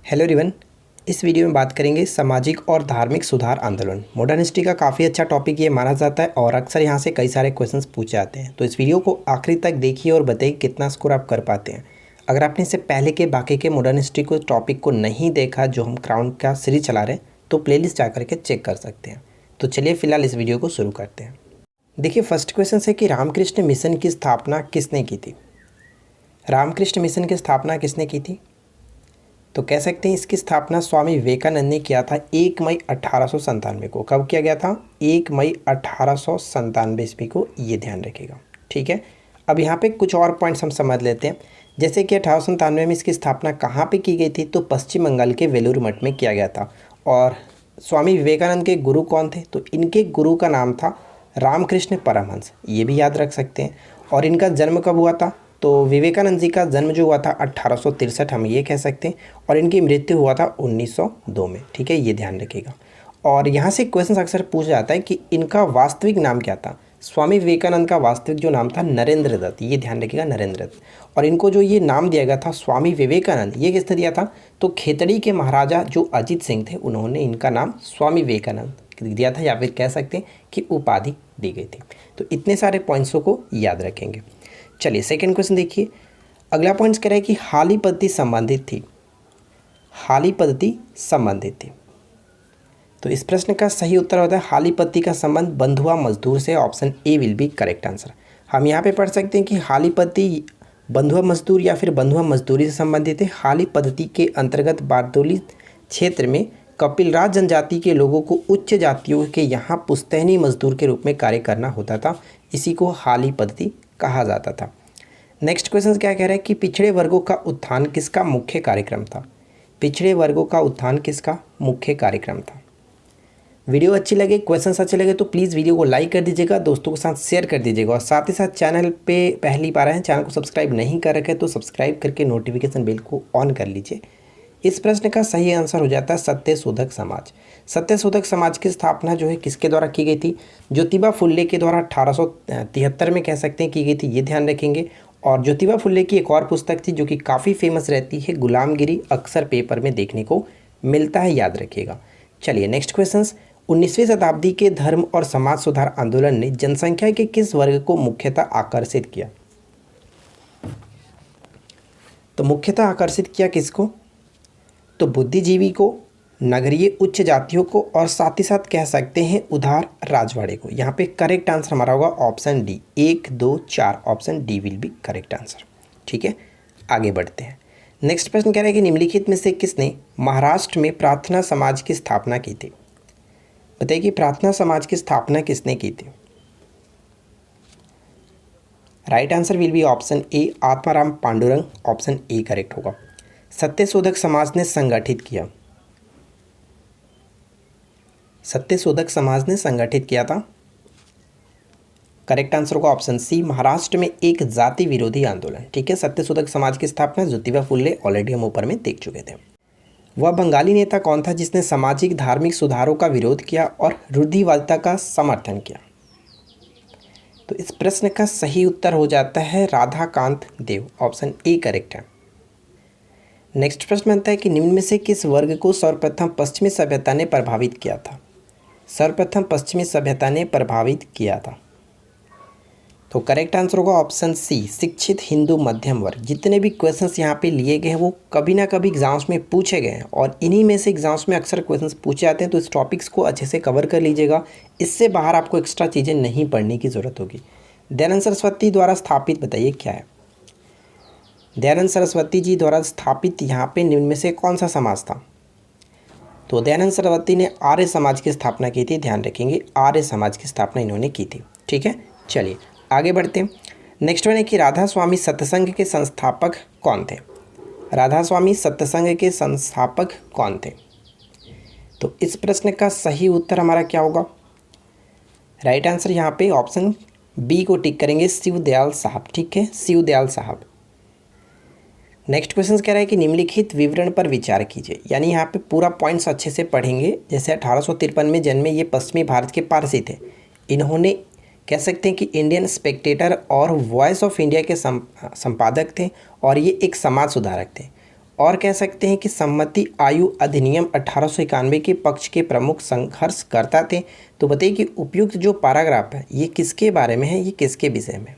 Hello everyone. इस video में बात करेंगे सामाजिक और धार्मिक सुधार आंदोलन। मॉडर्न हिस्ट्री का काफ़ी अच्छा टॉपिक ये माना जाता है और अक्सर यहाँ से कई सारे क्वेश्चंस पूछे जाते हैं। तो इस वीडियो को आखिरी तक देखिए और बताइए कितना स्कोर आप कर पाते हैं। अगर आपने इससे पहले के बाकी के मॉडर्न हिस्ट्री को टॉपिक को नहीं देखा जो हम क्राउन का सीरीज चला रहे हैं तो प्लेलिस्ट जा करके चेक कर सकते हैं। तो चलिए फिलहाल इस वीडियो को शुरू करते हैं। देखिए फर्स्ट क्वेश्चन है कि रामकृष्ण मिशन की स्थापना किसने की थी। रामकृष्ण मिशन की स्थापना किसने की थी? तो कह सकते हैं इसकी स्थापना स्वामी विवेकानंद ने किया था 1 मई 1897 को। कब किया गया था? 1 मई 1897 ईस्वी को, ये ध्यान रखिएगा। ठीक है, अब यहाँ पे कुछ और पॉइंट्स हम समझ लेते हैं। जैसे कि 1897 में इसकी स्थापना कहाँ पे की गई थी? तो पश्चिम बंगाल के वेलूर मठ में किया गया था। और स्वामी विवेकानंद के गुरु कौन थे? तो इनके गुरु का नाम था रामकृष्ण परमहंस, ये भी याद रख सकते हैं। और इनका जन्म कब हुआ था? तो विवेकानंद जी का जन्म जो हुआ था 1863, हम ये कह सकते हैं, और इनकी मृत्यु हुआ था 1902 में। ठीक है, ये ध्यान रखिएगा। और यहाँ से क्वेश्चन अक्सर पूछा जाता है कि इनका वास्तविक नाम क्या था। स्वामी विवेकानंद का वास्तविक जो नाम था नरेंद्र दत्त, ये ध्यान रखिएगा, नरेंद्र दत्त। और इनको जो ये नाम दिया गया था स्वामी विवेकानंद, ये किसने दिया था? तो खेतड़ी के महाराजा जो अजीत सिंह थे उन्होंने इनका नाम स्वामी विवेकानंद दिया था, या फिर कह सकते हैं कि उपाधि दी गई थी। तो इतने सारे पॉइंट्सों को याद रखेंगे। चलिए सेकंड क्वेश्चन देखिए। अगला पॉइंट कह रहा है कि हाली पद्धति संबंधित थी। हाली पद्धति संबंधित थी। तो इस प्रश्न का सही उत्तर होता है हाली पद्धति का संबंध बंधुआ मजदूर से। Option A will be correct answer. हम यहाँ पे पढ़ सकते हैं कि हाली पद्धति बंधुआ मजदूर या फिर बंधुआ मजदूरी से संबंधित है। हाली पद्धति के अंतर्गत बारदोली क्षेत्र में कपिलराज जनजाति के लोगों को उच्च जातियों के यहाँ पुश्तैनी मजदूर के रूप में कार्य करना होता था। इसी को हाली पद्धति कहा जाता था। नेक्स्ट क्वेश्चन क्या कह रहा है कि पिछड़े वर्गों का उत्थान किसका मुख्य कार्यक्रम था। पिछड़े वर्गों का उत्थान किसका मुख्य कार्यक्रम था। वीडियो अच्छी लगे, क्वेश्चन अच्छे लगे तो प्लीज़ वीडियो को लाइक कर दीजिएगा, दोस्तों के साथ शेयर कर दीजिएगा, और साथ ही साथ चैनल पे पहली बार आए, चैनल को सब्सक्राइब नहीं कर रखे तो सब्सक्राइब करके नोटिफिकेशन बेल को ऑन कर लीजिए। इस प्रश्न का सही आंसर हो जाता है सत्यशोधक समाज। सत्यशोधक समाज की स्थापना जो है किसके द्वारा की गई थी? ज्योतिबा फुल्ले के द्वारा 1873 में कह सकते हैं की गई थी, ये ध्यान रखेंगे। और ज्योतिबा फुल्ले की एक और पुस्तक थी जो कि काफ़ी फेमस रहती है, गुलामगिरी, अक्सर पेपर में देखने को मिलता है, याद रखिएगा। चलिए नेक्स्ट क्वेश्चन। 19वीं शताब्दी के धर्म और समाज सुधार आंदोलन ने जनसंख्या के किस वर्ग को मुख्यतः आकर्षित किया? तो मुख्यतः आकर्षित किया किसको? तो बुद्धिजीवी को, नगरीय उच्च जातियों को, और साथ ही साथ कह सकते हैं उदार राजवाड़े को। यहाँ पे करेक्ट आंसर हमारा होगा option D. 1, 2, 4 option D will be correct answer. ठीक है, आगे बढ़ते हैं। नेक्स्ट प्रश्न कह रहा है कि निम्नलिखित में से किसने महाराष्ट्र में प्रार्थना समाज की स्थापना की थी। बताइए कि प्रार्थना समाज की स्थापना किसने की थी। Right answer will be option A, Atmaram Pandurang. Option A correct होगा। सत्यशोधक समाज ने संगठित किया। सत्यशोधक समाज ने संगठित किया था। करेक्ट आंसर होगा ऑप्शन सी, महाराष्ट्र में एक जाति विरोधी आंदोलन। ठीक है, सत्यशोधक समाज की स्थापना ज्योतिबा फुल्ले ऑलरेडी हम ऊपर में देख चुके थे। वह बंगाली नेता कौन था जिसने सामाजिक धार्मिक सुधारों का विरोध किया और रूढ़िवादिता का समर्थन किया? तो इस प्रश्न का सही उत्तर हो जाता है राधाकांत देव। ऑप्शन ए करेक्ट है। नेक्स्ट प्रश्न बनता है कि निम्न में से किस वर्ग को सर्वप्रथम पश्चिमी सभ्यता ने प्रभावित किया था। सर्वप्रथम पश्चिमी सभ्यता ने प्रभावित किया था। तो करेक्ट आंसर होगा ऑप्शन सी, शिक्षित हिंदू मध्यम वर्ग। जितने भी क्वेश्चंस यहाँ पे लिए गए हैं वो कभी ना कभी एग्जाम्स में पूछे गए हैं, और इन्हीं में से एग्जाम्स में अक्सर क्वेश्चंस पूछे जाते हैं। तो इस टॉपिक्स को अच्छे से कवर कर लीजिएगा, इससे बाहर आपको एक्स्ट्रा चीज़ें नहीं पढ़ने की ज़रूरत होगी। दयानंद सरस्वती द्वारा स्थापित बताइए क्या है। दयानंद सरस्वती जी द्वारा स्थापित यहाँ पे निम्न में से कौन सा समाज था? तो दयानंद सरस्वती ने आर्य समाज की स्थापना की थी, ध्यान रखेंगे, आर्य समाज की स्थापना इन्होंने की थी। ठीक है, चलिए आगे बढ़ते हैं। नेक्स्ट वन है कि राधा स्वामी सत्संग के संस्थापक कौन थे। राधा स्वामी सत्संग के संस्थापक कौन थे? तो इस प्रश्न का सही उत्तर हमारा क्या होगा? राइट आंसर यहाँ पे ऑप्शन बी को टिक करेंगे, शिवदयाल साहब। ठीक है, शिवदयाल साहब। नेक्स्ट क्वेश्चन कह रहा है कि निम्नलिखित विवरण पर विचार कीजिए। यानी यहाँ पे पूरा पॉइंट्स अच्छे से पढ़ेंगे। जैसे 1853 में जन्मे, ये पश्चिमी भारत के पारसी थे। इन्होंने कह सकते हैं कि इंडियन स्पेक्टेटर और वॉइस ऑफ इंडिया के संपादक थे, और ये एक समाज सुधारक थे। और कह सकते हैं कि सम्मति आयु अधिनियम 1891 के पक्ष के प्रमुख संघर्षकर्ता थे। तो बताइए कि उपयुक्त जो पैराग्राफ है ये किसके बारे में है, ये किसके विषय में।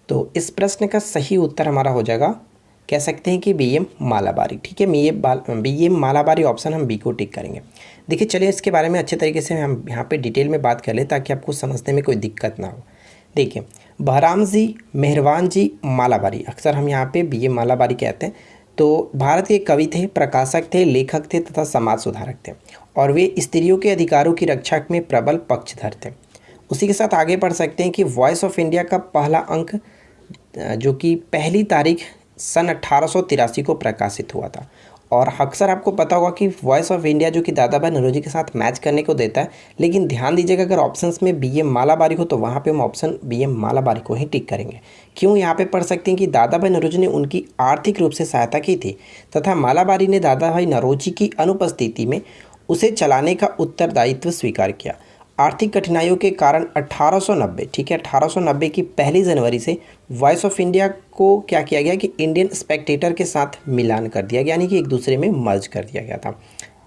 तो इस प्रश्न का सही उत्तर हमारा हो जाएगा, कह सकते हैं कि बी एम मालाबारी। ठीक है, बी एम मालाबारी ऑप्शन हम बी को टिक करेंगे। देखिए चलिए इसके बारे में अच्छे तरीके से हम यहाँ पे डिटेल में बात कर लें ताकि आपको समझने में कोई दिक्कत ना हो। देखिए बहराम जी मेहरबान जी मालाबारी, अक्सर हम यहाँ पे बी एम मालाबारी कहते हैं। तो भारत के कवि थे, प्रकाशक थे, लेखक थे तथा समाज सुधारक थे और वे स्त्रियों के अधिकारों की रक्षा में प्रबल पक्षधर थे। उसी के साथ आगे बढ़ सकते हैं कि वॉइस ऑफ इंडिया का पहला अंक जो कि पहली तारीख सन 1883 को प्रकाशित हुआ था। और अक्सर आपको पता होगा कि वॉइस ऑफ इंडिया जो कि दादा भाई नौरोजी के साथ मैच करने को देता है, लेकिन ध्यान दीजिएगा अगर ऑप्शंस में बी एम मालाबारी हो तो वहाँ पे हम ऑप्शन बी एम मालाबारी को ही टिक करेंगे। क्यों, यहाँ पे पढ़ सकते हैं कि दादा भाई नौरोजी ने उनकी आर्थिक रूप से सहायता की थी तथा मालाबारी ने दादा भाई नौरोजी की अनुपस्थिति में उसे चलाने का उत्तरदायित्व स्वीकार किया। आर्थिक कठिनाइयों के कारण 1890, ठीक है, 1890 की पहली जनवरी से वॉइस ऑफ इंडिया को क्या किया गया कि इंडियन स्पेक्टेटर के साथ मिलान कर दिया गया, यानी कि एक दूसरे में मर्ज कर दिया गया था।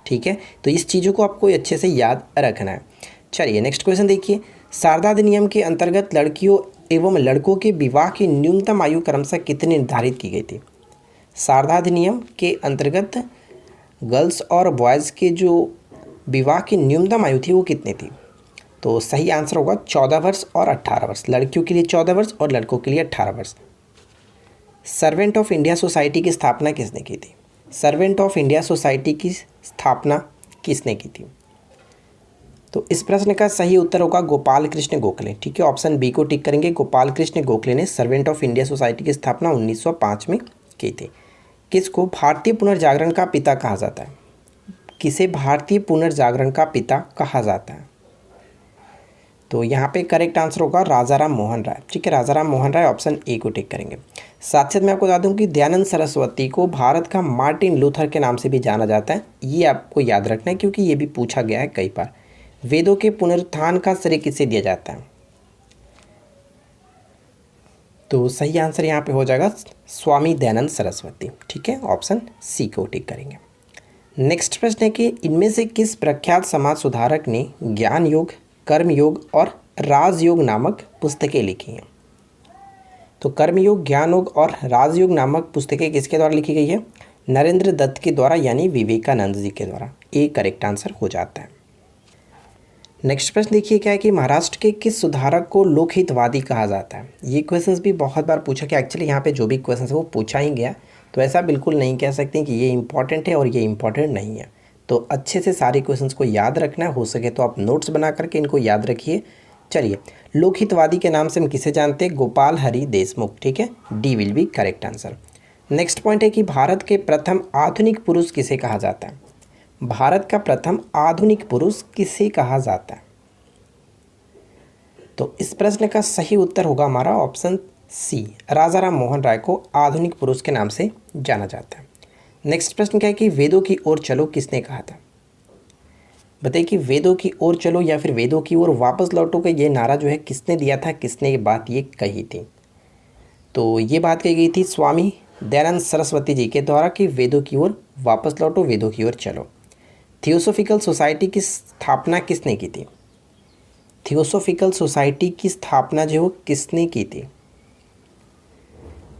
ठीक है, तो इस चीज़ों को आपको अच्छे से याद रखना है। चलिए नेक्स्ट क्वेश्चन देखिए, शारदा अधिनियम के अंतर्गत लड़कियों एवं लड़कों के विवाह की न्यूनतम आयु क्रमशः कितनी निर्धारित की गई थी। शारदा अधिनियम के अंतर्गत गर्ल्स और बॉयज़ के जो विवाह की न्यूनतम आयु थी वो कितनी थी। तो सही आंसर होगा 14 वर्ष और 18 वर्ष, लड़कियों के लिए 14 वर्ष और लड़कों के लिए 18 वर्ष। सर्वेंट ऑफ इंडिया सोसाइटी की स्थापना किसने की थी। सर्वेंट ऑफ इंडिया सोसाइटी की स्थापना किसने की थी। तो इस प्रश्न का सही उत्तर होगा गोपाल कृष्ण गोखले। ठीक है, ऑप्शन बी को टिक करेंगे। गोपाल कृष्ण गोखले ने सर्वेंट ऑफ इंडिया सोसाइटी की स्थापना 1905 में की थी। किसको भारतीय पुनर्जागरण का पिता कहा जाता है। किसे भारतीय पुनर्जागरण का पिता कहा जाता है। तो यहाँ पे करेक्ट आंसर होगा राजाराम मोहन राय। ठीक है, राजाराम मोहन राय, ऑप्शन ए को टिक करेंगे। साथ साथ मैं आपको बता दूं कि दयानंद सरस्वती को भारत का मार्टिन लूथर के नाम से भी जाना जाता है। ये आपको याद रखना है क्योंकि ये भी पूछा गया है कई बार। वेदों के पुनरुत्थान का श्रेय किसे दिया जाता है। तो सही आंसर यहाँ पे हो जाएगा स्वामी दयानंद सरस्वती। ठीक है, ऑप्शन सी को टिक करेंगे। नेक्स्ट प्रश्न है कि इनमें से किस प्रख्यात समाज सुधारक ने ज्ञान योग, कर्मयोग और राजयोग नामक पुस्तकें लिखी हैं। तो कर्मयोग, ज्ञान योग और राजयोग नामक पुस्तकें किसके द्वारा लिखी गई है। नरेंद्र दत्त के द्वारा, यानी विवेकानंद जी के द्वारा। ए करेक्ट आंसर हो जाता है। नेक्स्ट प्रश्न देखिए क्या है कि महाराष्ट्र के किस सुधारक को लोकहितवादी कहा जाता है। ये क्वेश्चंस भी बहुत बार पूछा गया। एक्चुअली यहाँ पे जो भी क्वेश्चन है वो पूछा ही गया, तो ऐसा बिल्कुल नहीं कह सकते कि ये इंपॉर्टेंट है और ये इंपॉर्टेंट नहीं है। तो अच्छे से सारे क्वेश्चंस को याद रखना है, हो सके तो आप नोट्स बना करके इनको याद रखिए। चलिए, लोकहितवादी के नाम से हम किसे जानते हैं। गोपाल हरि देशमुख। ठीक है, D will be correct answer. Next point है कि भारत के प्रथम आधुनिक पुरुष किसे कहा जाता है। भारत का प्रथम आधुनिक पुरुष किसे कहा जाता है। तो इस प्रश्न का सही उत्तर होगा हमारा ऑप्शन सी, राजाराम मोहन राय को आधुनिक पुरुष के नाम से जाना जाता है। नेक्स्ट प्रश्न क्या है कि वेदों की ओर चलो किसने कहा था। बताइए कि वेदों की ओर चलो या फिर वेदों की ओर वापस लौटो का ये नारा जो है किसने दिया था, किसने ये बात ये कही थी। तो ये बात कही गई थी स्वामी दयानंद सरस्वती जी के द्वारा कि वेदों की ओर वापस लौटो, वेदों की ओर चलो। थियोसॉफिकल सोसाइटी की स्थापना किसने की थी। थियोसॉफिकल सोसाइटी की स्थापना जो किसने की थी।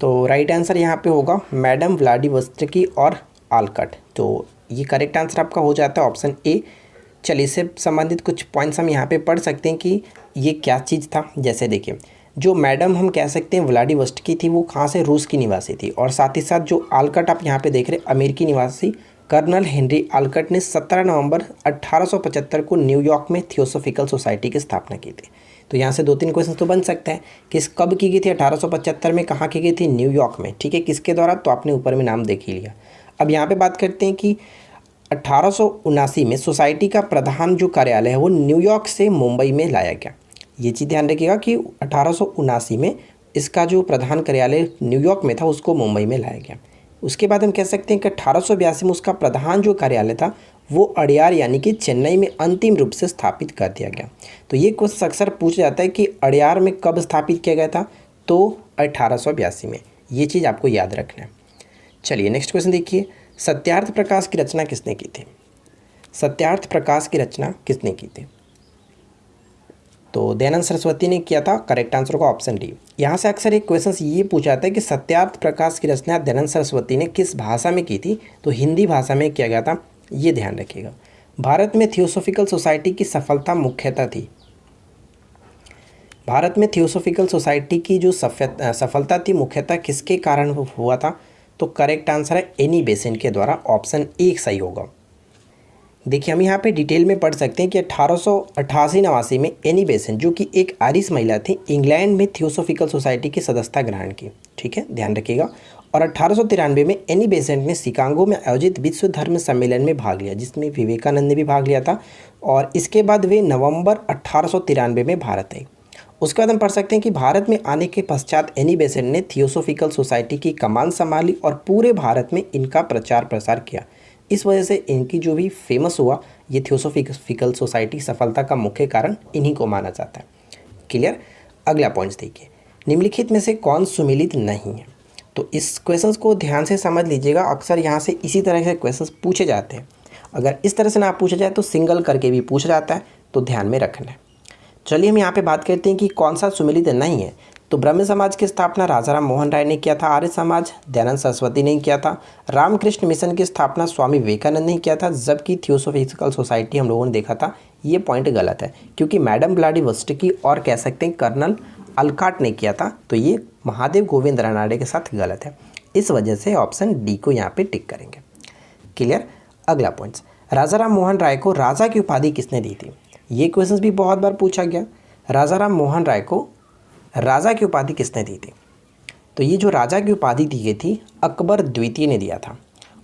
तो राइट आंसर यहाँ पे होगा मैडम व्लादिवोस्टोकी और आलकट। तो ये करेक्ट आंसर आपका हो जाता है ऑप्शन ए। चलिए, इससे संबंधित कुछ पॉइंट्स हम यहाँ पे पढ़ सकते हैं कि ये क्या चीज़ था। जैसे देखिए, जो मैडम हम कह सकते हैं व्लादिवोस्टोकी थी वो कहाँ से, रूस की निवासी थी। और साथ ही साथ जो आलकट आप यहाँ पे देख रहे हैं अमेरिकी निवासी कर्नल हेनरी आलकट ने 17 नवंबर 1875 को न्यूयॉर्क में थियोसॉफिकल सोसाइटी की स्थापना की थी। तो यहाँ से 2-3 क्वेश्चन तो बन सकता है कि कब की गई थी। 1875 में। कहाँ की गई थी, न्यूयॉर्क में। ठीक है, किसके द्वारा, तो आपने ऊपर में नाम देख ही लिया। अब यहाँ पे बात करते हैं कि 1879 में सोसाइटी का प्रधान जो कार्यालय है वो न्यूयॉर्क से मुंबई में लाया गया। ये चीज़ ध्यान रखिएगा कि 1879 में इसका जो प्रधान कार्यालय न्यूयॉर्क में था उसको मुंबई में लाया गया। उसके बाद हम कह सकते हैं कि 1882 में उसका प्रधान जो कार्यालय था वो अड़यार यानी कि चेन्नई में अंतिम रूप से स्थापित कर दिया गया। तो ये क्वेश्चन अक्सर पूछा जाता है कि अड़यार में कब स्थापित किया गया था, तो 1882 में। ये चीज़ आपको याद रखना है। चलिए नेक्स्ट क्वेश्चन देखिए, सत्यार्थ प्रकाश की रचना किसने की थी? सत्यार्थ प्रकाश की रचना किसने की थी? तो दयानंद सरस्वती ने किया था। करेक्ट आंसर होगा ऑप्शन डी। यहाँ से अक्सर एक क्वेश्चन ये पूछा जाता है कि सत्यार्थ प्रकाश की रचना दयानंद सरस्वती ने किस भाषा में की थी? तो हिंदी भाषा में किया गया था, ये ध्यान रखिएगा। भारत में थियोसॉफिकल सोसाइटी की सफलता मुख्यतः थी, भारत में थियोसॉफिकल सोसाइटी की जो सफलता थी मुख्यतः किसके कारण हुआ था? तो करेक्ट आंसर है एनी बेसेंट के द्वारा, ऑप्शन ए सही होगा। देखिए हम यहाँ पे डिटेल में पढ़ सकते हैं कि 1888-89 में एनी बेसेंट जो कि एक आयरिश महिला थी, इंग्लैंड में थियोसॉफिकल सोसाइटी की सदस्यता ग्रहण की। ठीक है, ध्यान रखिएगा। और 1893 में एनी बेसेंट ने शिकागो में आयोजित विश्व धर्म सम्मेलन में भाग लिया, जिसमें विवेकानंद ने भी भाग लिया था। और इसके बाद वे नवंबर 1893 में भारत आई। उसके बाद हम पढ़ सकते हैं कि भारत में आने के पश्चात एनी बेसेंट ने थियोसॉफिकल सोसाइटी की कमान संभाली और पूरे भारत में इनका प्रचार प्रसार किया। इस वजह से इनकी जो भी फेमस हुआ, ये थियोसॉफिकल सोसाइटी सफलता का मुख्य कारण इन्हीं को माना जाता है। क्लियर। अगला पॉइंट्स देखिए, निम्नलिखित में से कौन सुमेलित नहीं है? तो इस क्वेश्चंस को ध्यान से समझ लीजिएगा, अक्सर यहाँ से इसी तरह से क्वेश्चंस पूछे जाते हैं। अगर इस तरह से ना पूछा जाए तो सिंगल करके भी पूछा जाता है, तो ध्यान में रखना है। चलिए हम यहाँ पे बात करते हैं कि कौन सा सुमेलित नहीं है। तो ब्रह्म समाज की स्थापना राजा राम मोहन राय ने किया था, आर्य समाज दयानंद सरस्वती ने किया था, रामकृष्ण मिशन की स्थापना स्वामी विवेकानंद ने किया था, जबकि थियोसॉफिकल सोसाइटी हम लोगों ने देखा था ये पॉइंट गलत है, क्योंकि मैडम ब्लाडीवोस्टोकी और कह सकते हैं कर्नल अलकाट ने किया था, तो ये महादेव गोविंद रानडे के साथ गलत है। इस वजह से ऑप्शन डी को यहाँ पे टिक करेंगे। क्लियर। अगला पॉइंट्स, राजा राम मोहन राय को राजा की उपाधि किसने दी थी? ये क्वेश्चन भी बहुत बार पूछा गया। राजा राम मोहन राय को राजा की उपाधि किसने दी थी? तो ये जो राजा की उपाधि दी गई थी अकबर द्वितीय ने दिया था,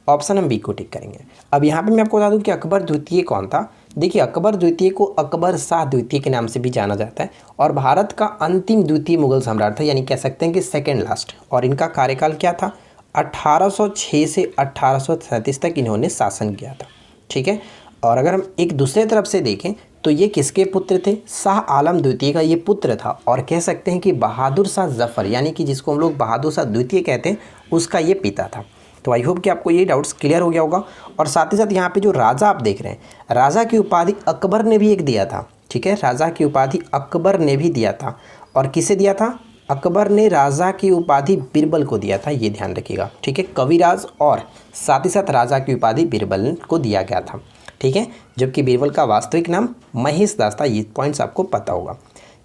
ऑप्शन हम बी को टिक करेंगे। अब यहाँ पे मैं आपको बता दूँ कि अकबर द्वितीय कौन था। देखिए अकबर द्वितीय को अकबर शाह द्वितीय के नाम से भी जाना जाता है और भारत का अंतिम द्वितीय मुगल सम्राट था, यानी कह सकते हैं कि सेकेंड लास्ट। और इनका कार्यकाल क्या था? 1806 से 1837 तक इन्होंने शासन किया था। ठीक है। और अगर हम एक दूसरे तरफ से देखें तो ये किसके पुत्र थे? शाह आलम द्वितीय का ये पुत्र था, और कह सकते हैं कि बहादुर शाह जफ़र, यानी कि जिसको हम लोग बहादुर शाह द्वितीय कहते हैं, उसका ये पिता था। तो आई होप कि आपको ये डाउट्स क्लियर हो गया होगा। और साथ ही साथ यहाँ पे जो राजा आप देख रहे हैं, राजा की उपाधि अकबर ने भी एक दिया था। ठीक है, राजा की उपाधि अकबर ने भी दिया था। और किसे दिया था? अकबर ने राजा की उपाधि बिरबल को दिया था, ये ध्यान रखिएगा। ठीक है, कविराज और साथ ही साथ राजा की उपाधि बिरबल को दिया गया था। ठीक है, जबकि बीरबल का वास्तविक नाम महेश दास था। ये पॉइंट्स आपको पता होगा।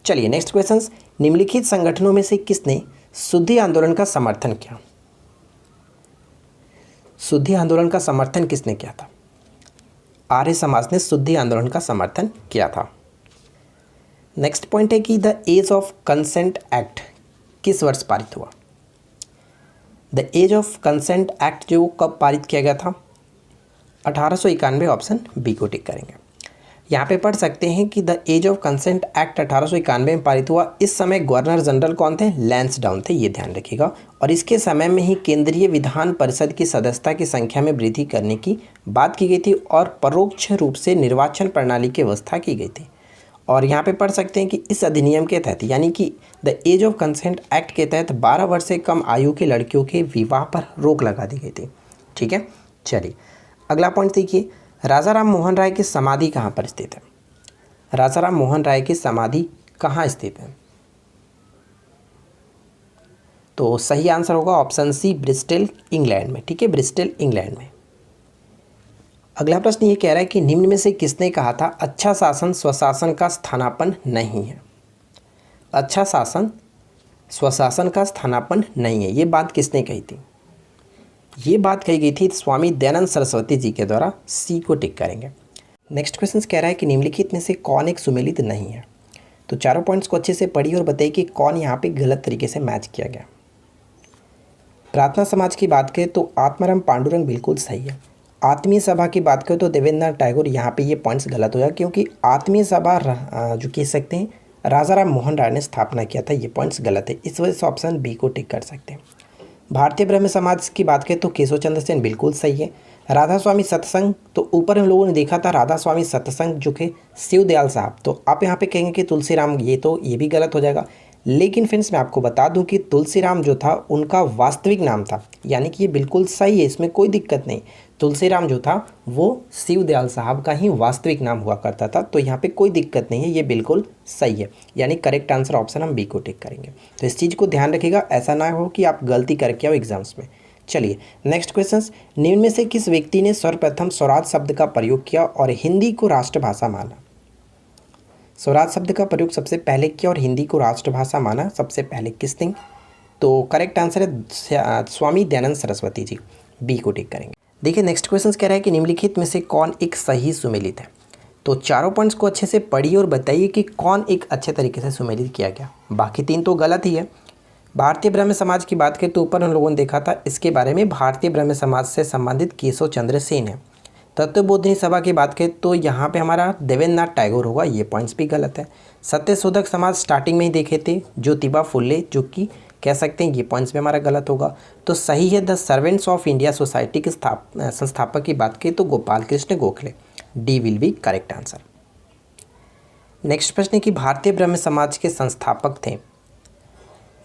चलिए नेक्स्ट क्वेश्चन, निम्नलिखित संगठनों में से किसने शुद्धि आंदोलन का समर्थन किया? शुद्धि आंदोलन का समर्थन किसने किया था? आर्य समाज ने शुद्धि आंदोलन का समर्थन किया था। नेक्स्ट पॉइंट है कि the age of consent act किस वर्ष पारित हुआ? The age of consent act जो कब पारित किया गया था? 1891, ऑप्शन बी को टिक करेंगे। यहाँ पे पढ़ सकते हैं कि the age of consent act 1891 में पारित हुआ। इस समय गवर्नर जनरल कौन थे? लैंसडाउन थे, ये ध्यान रखिएगा। और इसके समय में ही केंद्रीय विधान परिषद की सदस्यता की संख्या में वृद्धि करने की बात की गई थी और परोक्ष रूप से निर्वाचन प्रणाली की व्यवस्था की गई थी। और यहाँ पे पढ़ सकते हैं कि इस अधिनियम के तहत, यानी कि the age of consent act के तहत 12 वर्ष से कम आयु के लड़कियों के विवाह पर रोक लगा दी गई थी। ठीक है, चलिए अगला पॉइंट देखिए, राजा राम मोहन राय की समाधि कहाँ पर स्थित है? राजा राम मोहन राय की समाधि कहाँ स्थित है? तो सही आंसर होगा ऑप्शन सी, ब्रिस्टल इंग्लैंड में। ठीक है, ब्रिस्टल इंग्लैंड में। अगला प्रश्न ये कह रहा है कि निम्न में से किसने कहा था अच्छा शासन स्वशासन का स्थानापन्न नहीं है? अच्छा शासन स्वशासन का स्थानापन्न नहीं है, ये बात किसने कही थी? ये बात कही गई थी स्वामी दयानंद सरस्वती जी के द्वारा, सी को टिक करेंगे। नेक्स्ट क्वेश्चन कह रहा है कि निम्नलिखित में से कौन एक सुमेलित नहीं है? तो चारों पॉइंट्स को अच्छे से पढ़िए और बताइए कि कौन यहाँ पे गलत तरीके से मैच किया गया। प्रार्थना समाज की बात करें तो आत्माराम पांडुरंग बिल्कुल सही है। आत्मीय सभा की बात करें तो देवेंद्रनाथ टैगोर, यहाँ पे ये पॉइंट्स गलत हो गया, क्योंकि आत्मीय सभा जो कह सकते हैं राजा राम मोहन राय ने स्थापना किया था, ये पॉइंट्स गलत है। इस वजह से ऑप्शन बी को टिक कर सकते हैं। भारतीय ब्रह्म समाज की बात करें तो केशव चंद्र सेन बिल्कुल सही है। राधा स्वामी सत्संग, तो ऊपर हम लोगों ने देखा था राधा स्वामी सत्संग जो कि शिव दयाल साहब, तो आप यहाँ पे कहेंगे कि तुलसीराम, ये भी गलत हो जाएगा। लेकिन फ्रेंड्स मैं आपको बता दूं कि तुलसीराम जो था उनका वास्तविक नाम था, यानी कि ये बिल्कुल सही है, इसमें कोई दिक्कत नहीं। तुलसीराम जो था वो शिवदयाल साहब का ही वास्तविक नाम हुआ करता था, तो यहाँ पे कोई दिक्कत नहीं है, ये बिल्कुल सही है, यानी करेक्ट आंसर ऑप्शन हम बी को टिक करेंगे। तो इस चीज़ को ध्यान रखिएगा, ऐसा ना हो कि आप गलती करके आओ एग्जाम्स में। चलिए नेक्स्ट क्वेश्चन, निम्न में से किस व्यक्ति ने सर्वप्रथम स्वराज शब्द का प्रयोग किया और हिंदी को राष्ट्रभाषा माना? स्वराज शब्द का प्रयोग सबसे पहले किया और हिंदी को राष्ट्रभाषा माना सबसे पहले किसने? तो करेक्ट आंसर है स्वामी दयानंद सरस्वती जी, बी को टिक करेंगे। देखिए नेक्स्ट क्वेश्चन कह रहा है कि निम्नलिखित में से कौन एक सही सुमेलित है? तो चारों पॉइंट्स को अच्छे से पढ़िए और बताइए कि कौन एक अच्छे तरीके से सुमेलित किया गया, बाकी तीन तो गलत ही है। भारतीय ब्रह्म समाज की बात करें तो ऊपर हम लोगों ने देखा था, इसके बारे में भारतीय ब्रह्म समाज से संबंधित केशव चंद्र सेन है। तत्वबोधिनी सभा की बात करें तो यहाँ पे हमारा देवेंद्रनाथ टैगोर होगा, ये पॉइंट्स भी गलत है। सत्यशोधक समाज स्टार्टिंग में ही देखे थे, ज्योतिबा फुले, जो कि कह सकते हैं ये पॉइंट्स भी हमारा गलत होगा। तो सही है the servants of India society के संस्थापक की बात करें तो Gopal Krishna Gokhale, D will be correct answer. Next प्रश्न है कि भारतीय ब्रह्म समाज के संस्थापक थे।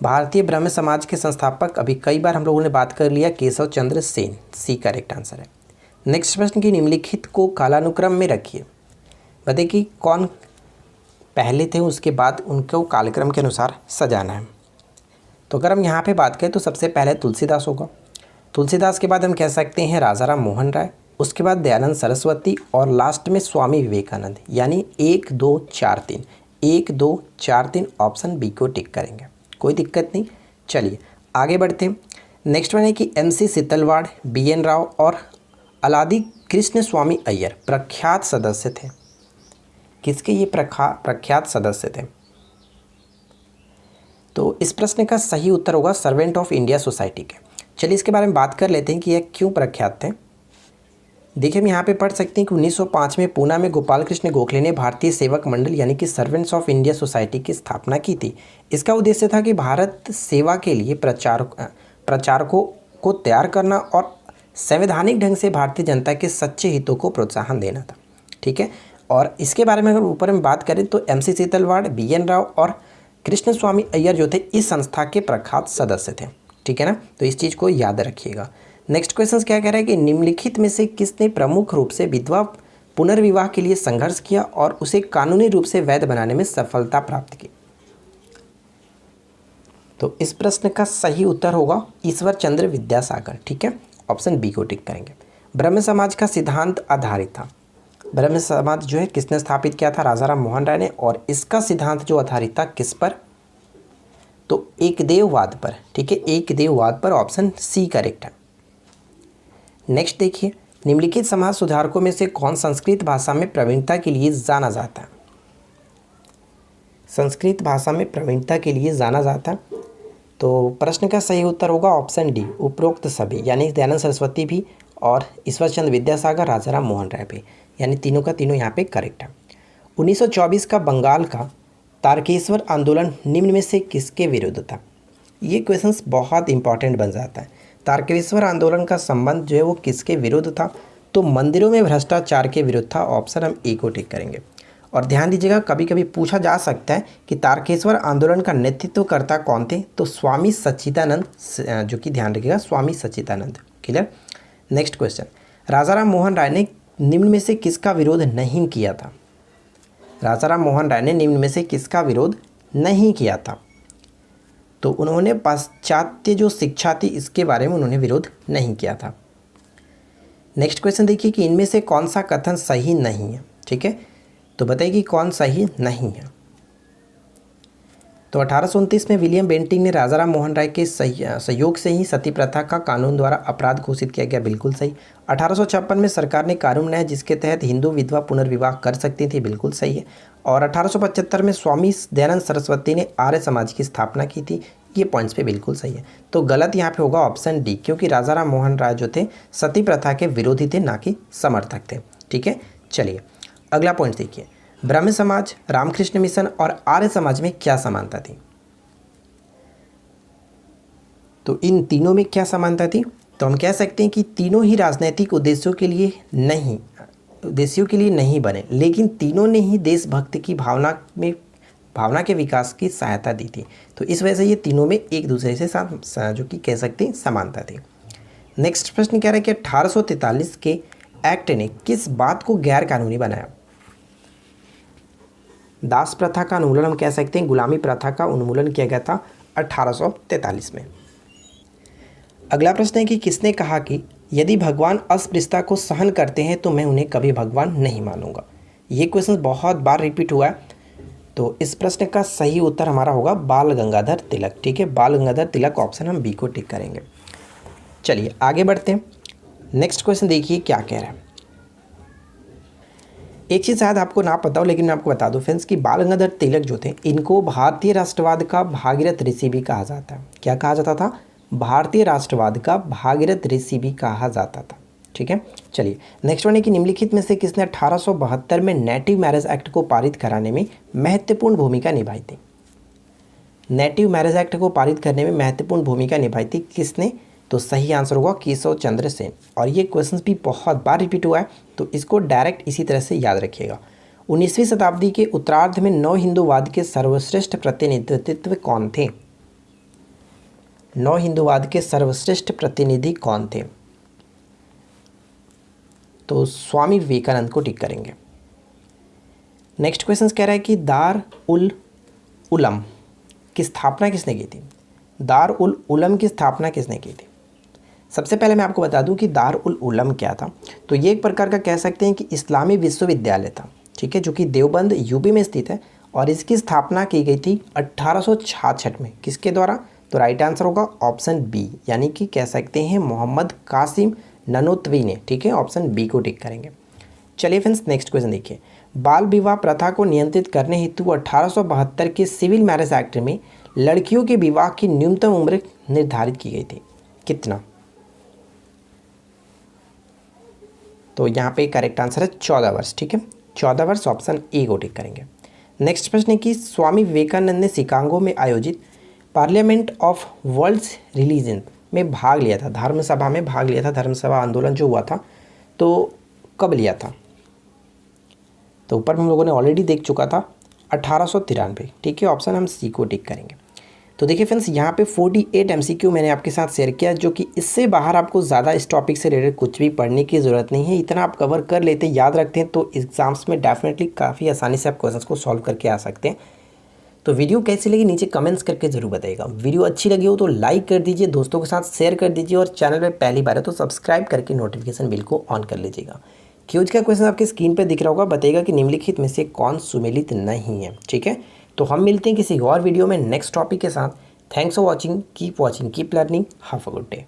भारतीय ब्रह्म समाज के संस्थापक अभी कई बार हम लोगों ने बात कर लिया, Keshav Chandra Sen, C correct answer है। नेक्स्ट प्रश्न की निम्नलिखित को कालानुक्रम में रखिए, बताइए कि कौन पहले थे, उसके बाद उनको कालक्रम के अनुसार सजाना है। तो अगर हम यहाँ पे बात करें तो सबसे पहले तुलसीदास होगा, तुलसीदास के बाद हम कह सकते हैं राजाराम मोहन राय, उसके बाद दयानंद सरस्वती और लास्ट में स्वामी विवेकानंद, यानी 1 2 4 3, 1 2 4 3 ऑप्शन बी को टिक करेंगे, कोई दिक्कत नहीं। चलिए आगे बढ़ते हैं। नेक्स्ट वन है कि MC सितलवाड़, BN राव और अलादी कृष्ण स्वामी अय्यर प्रख्यात सदस्य थे। किसके ये प्रख्यात सदस्य थे? तो इस प्रश्न का सही उत्तर होगा सर्वेंट ऑफ इंडिया सोसाइटी के। चलिए इसके बारे में बात कर लेते हैं कि यह क्यों प्रख्यात थे। देखिए हम यहाँ पे पढ़ सकते हैं कि 1905 में पूना में गोपाल कृष्ण गोखले ने भारतीय सेवक मंडल यानी कि सर्वेंट्स ऑफ इंडिया सोसाइटी की स्थापना की थी। इसका उद्देश्य था कि भारत सेवा के लिए प्रचारकों को तैयार करना और संवैधानिक ढंग से भारतीय जनता के सच्चे हितों को प्रोत्साहन देना था। ठीक है, और इसके बारे में अगर ऊपर में बात करें तो MC सीतलवाड़, BN राव और कृष्ण स्वामी अय्यर जो थे इस संस्था के प्रख्यात सदस्य थे। ठीक है ना, तो इस चीज़ को याद रखिएगा। नेक्स्ट क्वेश्चन क्या कह रहा है कि निम्नलिखित में से किसने प्रमुख रूप से विधवा पुनर्विवाह के लिए संघर्ष किया और उसे कानूनी रूप से वैध बनाने में सफलता प्राप्त की? तो इस प्रश्न का सही उत्तर होगा ईश्वर चंद्र विद्यासागर। ठीक है, ऑप्शन बी को टिक करेंगे। ब्रह्म समाज का सिद्धांत आधारित था, ब्रह्म समाज जो है किसने स्थापित किया था? राजाराम मोहन राय ने, और इसका सिद्धांत जो आधारित था किस पर? तो एकदेववाद पर। ठीक है, एकदेववाद पर, ऑप्शन सी करेक्ट है। नेक्स्ट देखिए, निम्नलिखित समाज सुधारकों में से कौन संस्कृत भाषा में प्रवीणता के लिए जाना जाता है? संस्कृत भाषा में प्रवीणता के लिए जाना जाता है, तो प्रश्न का सही उत्तर होगा ऑप्शन डी, उपरोक्त सभी, यानी दयानंद सरस्वती भी और ईश्वरचंद्र विद्यासागर, राजाराम मोहन राय भी, यानी तीनों का तीनों यहाँ पे करेक्ट है। 1924 का बंगाल का तारकेश्वर आंदोलन निम्न में से किसके विरुद्ध था? ये क्वेश्चंस बहुत इंपॉर्टेंट बन जाता है। तारकेश्वर आंदोलन का संबंध जो है वो किसके विरुद्ध था? तो मंदिरों में भ्रष्टाचार के विरुद्ध था, ऑप्शन हम ए को टिक करेंगे। और ध्यान दीजिएगा, कभी कभी पूछा जा सकता है कि तारकेश्वर आंदोलन का नेतृत्वकर्ता कौन थे? तो स्वामी सच्चिदानंद, जो कि ध्यान रखिएगा Swami Sachchidanand. Clear. Next question, Rajaram Mohan Roy ने निम्न में से किसका विरोध नहीं किया था? राजाराम मोहन राय ने निम्न में से किसका विरोध नहीं किया था? तो उन्होंने पाश्चात्य जो शिक्षा थी इसके बारे में उन्होंने विरोध नहीं किया था। नेक्स्ट क्वेश्चन देखिए कि इनमें से कौन सा कथन सही नहीं है? ठीक है, तो बताइए कि कौन सही नहीं है। तो 1829 में विलियम बेंटिंग ने राजाराम मोहन राय के सहयोग से ही सती प्रथा का कानून द्वारा अपराध घोषित किया गया, बिल्कुल सही। 1856 में सरकार ने कानून बनाया जिसके तहत हिंदू विधवा पुनर्विवाह कर सकती थी, बिल्कुल सही है। और 1875 में स्वामी दयानंद सरस्वती ने आर्य समाज की स्थापना की थी, ये पॉइंट्स पे बिल्कुल सही है। तो गलत यहाँ पे होगा ऑप्शन डी, क्योंकि राजाराम मोहन राय जो थे सती प्रथा के विरोधी थे, ना कि समर्थक थे। ठीक है, चलिए अगला पॉइंट देखिए, ब्रह्म समाज, रामकृष्ण मिशन और आर्य समाज में क्या समानता थी? तो इन तीनों में क्या समानता थी? तो हम कह सकते हैं कि तीनों ही राजनैतिक उद्देश्यों के लिए नहीं बने, लेकिन तीनों ने ही देशभक्ति की भावना में भावना के विकास की सहायता दी थी। तो इस वजह से ये तीनों में एक दूसरे से जो कि कह सकते हैं समानता थी। नेक्स्ट प्रश्न कह रहा है कि 1843 के एक्ट ने किस बात को गैर कानूनी बनाया? दास प्रथा का उन्मूलन हम कह सकते हैं, गुलामी प्रथा का उन्मूलन किया गया था 1843 में। अगला प्रश्न है कि किसने कहा कि यदि भगवान अस्पृश्यता को सहन करते हैं तो मैं उन्हें कभी भगवान नहीं मानूंगा? ये क्वेश्चन बहुत बार रिपीट हुआ है, तो इस प्रश्न का सही उत्तर हमारा होगा बाल गंगाधर तिलक। ठीक है, बाल गंगाधर तिलक ऑप्शन हम बी को टिक करेंगे। चलिए आगे बढ़ते हैं। नेक्स्ट क्वेश्चन देखिए क्या कह रहा है। एक चीज़ शायद आपको ना पता हो लेकिन मैं आपको बता दूं फ्रेंड्स कि बाल गंगाधर तिलक जो थे इनको भारतीय राष्ट्रवाद का भागीरथ ऋषि भी कहा जाता है। क्या कहा जाता था? भारतीय राष्ट्रवाद का भागीरथ ऋषि भी कहा जाता था। ठीक है, चलिए नेक्स्ट वन है कि निम्नलिखित में से किसने 1872 में नेटिव मैरिज एक्ट को पारित कराने में महत्वपूर्ण भूमिका निभाई थी? नेटिव मैरिज एक्ट को पारित करने में महत्वपूर्ण भूमिका निभाई थी किसने? तो सही आंसर होगा केशव चंद्र सेन। और ये क्वेश्चन भी बहुत बार रिपीट हुआ है, तो इसको डायरेक्ट इसी तरह से याद रखिएगा। 19वीं शताब्दी के उत्तरार्ध में नव हिंदूवाद के सर्वश्रेष्ठ प्रतिनिधित्व कौन थे? नव हिंदूवाद के सर्वश्रेष्ठ प्रतिनिधि कौन थे? तो स्वामी विवेकानंद को टिक करेंगे। नेक्स्ट क्वेश्चन कह रहा है कि दार उल उलम की स्थापना किसने की थी? दार उल उलम की स्थापना किसने की थी? सबसे पहले मैं आपको बता दूं कि दार उल उलम क्या था। तो ये एक प्रकार का कह सकते हैं कि इस्लामी विश्वविद्यालय था। ठीक है, जो कि देवबंद यूपी में स्थित है और इसकी स्थापना की गई थी 1866 में। किसके द्वारा? तो राइट आंसर होगा ऑप्शन बी, यानी कि कह सकते हैं मोहम्मद कासिम ननोतवी ने। ठीक है, ऑप्शन बी को टिक करेंगे। चलिए फ्रेंड्स नेक्स्ट क्वेश्चन देखिए। बाल विवाह प्रथा को नियंत्रित करने हेतु 1872 के सिविल मैरिज एक्ट में लड़कियों के विवाह की न्यूनतम उम्र निर्धारित की गई थी। कितना? तो यहाँ पे करेक्ट आंसर है 14 वर्ष। ठीक है, 14 वर्ष ऑप्शन ए को टिक करेंगे। नेक्स्ट प्रश्न है कि स्वामी विवेकानंद ने शिकागो में आयोजित पार्लियामेंट ऑफ वर्ल्ड्स रिलीजन में भाग लिया था, धर्म सभा में भाग लिया था, धर्म सभा आंदोलन जो हुआ था तो कब लिया था? तो ऊपर हम लोगों ने ऑलरेडी देख चुका था 1893। ठीक है, ऑप्शन हम सी को टिक करेंगे। तो देखिए फ्रेंड्स यहाँ पे 48 MCQ मैंने आपके साथ शेयर किया, जो कि इससे बाहर आपको ज़्यादा इस टॉपिक से रिलेटेड कुछ भी पढ़ने की ज़रूरत नहीं है। इतना आप कवर कर लेते हैं, याद रखते हैं तो एग्जाम्स में डेफिनेटली काफ़ी आसानी से आप क्वेश्चंस को सॉल्व करके आ सकते हैं। तो वीडियो कैसी लगी नीचे कमेंट्स करके ज़रूर बताइएगा। वीडियो अच्छी लगी हो तो लाइक कर दीजिए, दोस्तों के साथ शेयर कर दीजिए और चैनल पर पहली बार है तो सब्सक्राइब करके नोटिफिकेशन बिल को ऑन कर लीजिएगा। क्यूज का क्वेश्चन आपकी स्क्रीन पर दिख रहा होगा, बताइएगा कि निम्नलिखित में से कौन सुमेलित नहीं है। ठीक है, तो हम मिलते हैं किसी और वीडियो में नेक्स्ट टॉपिक के साथ। Thanks for watching. Keep watching. Keep learning. Have a good day.